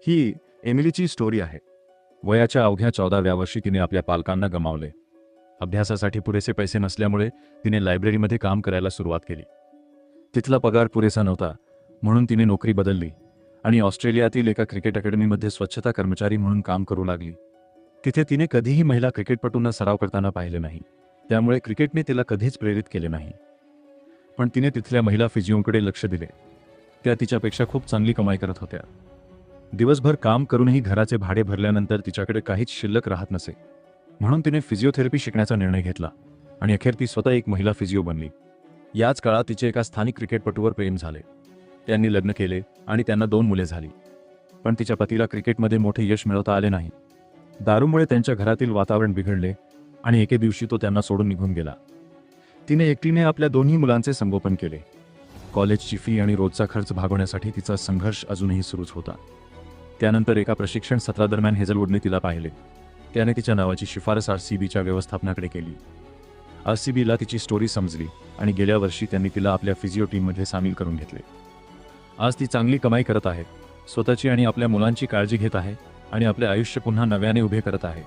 ही एमिलीची story आहे. वयाच्या अवघ्या 14व्या वर्षी तिने आपल्या पालकांना गमावले. अभ्यासासाठी पुरेसे पैसे नसल्यामुळे तिने लायब्ररीमध्ये काम करायला सुरुवात केली. तिथला पगार पुरेसा नव्हता, म्हणून तिने नोकरी बदलली आणि ऑस्ट्रेलियातील एका क्रिकेट अकॅडमीमध्ये स्वच्छता कर्मचारी म्हणून काम करू लागली. तिथे तिने कधीही महिला क्रिकेटपटूंना सराव करताना पाहिले नाही, त्यामुळे क्रिकेटने तिला कधीच प्रेरित केले नाही. पण तिने तिथल्या महिला फिजिओकडे लक्ष दिले. त्या तिच्यापेक्षा खूप चांगली कमाई करत होत्या. दिवसभर काम करूनही घराचे भाडे भरल्यानंतर तिच्याकडे काहीच शिल्लक राहत नसे. म्हणून तिने फिजिओथेरपी शिकण्याचा निर्णय घेतला आणि अखेर ती स्वतः एक महिला फिजिओ बनली. याच काळात तिचे एका स्थानिक क्रिकेटपटूवर प्रेम झाले. त्यांनी लग्न केले आणि त्यांना 2 मुले झाली. पण तिच्या पतीला क्रिकेटमध्ये मोठे यश मिळवता आले नाही. दारूमुळे त्यांच्या घरातील वातावरण बिघडले आणि एके दिवशी तो त्यांना सोडून निघून गेला. तिने एकटीने आपल्या दोन्ही मुलांचे संगोपन केले. कॉलेजची फी आणि रोजचा खर्च भागवण्यासाठी तिचा संघर्ष अजूनही सुरूच होता. त्यानंतर एका प्रशिक्षण सत्रादरम्यान हेझलवूडने तिला पाहिले. त्याने तिच्या नावाची शिफारस RCBच्या व्यवस्थापनाकडे केली. RCBला तिची स्टोरी समजली आणि गेल्या वर्षी त्यांनी तिला आपल्या फिजिओ टीममध्ये सामील करून घेतले. आज ती चांगली कमाई करत आहे, स्वतःची आणि आपल्या मुलांची काळजी घेत आहे आणि आपले आयुष्य पुन्हा नव्याने उभे करत आहे.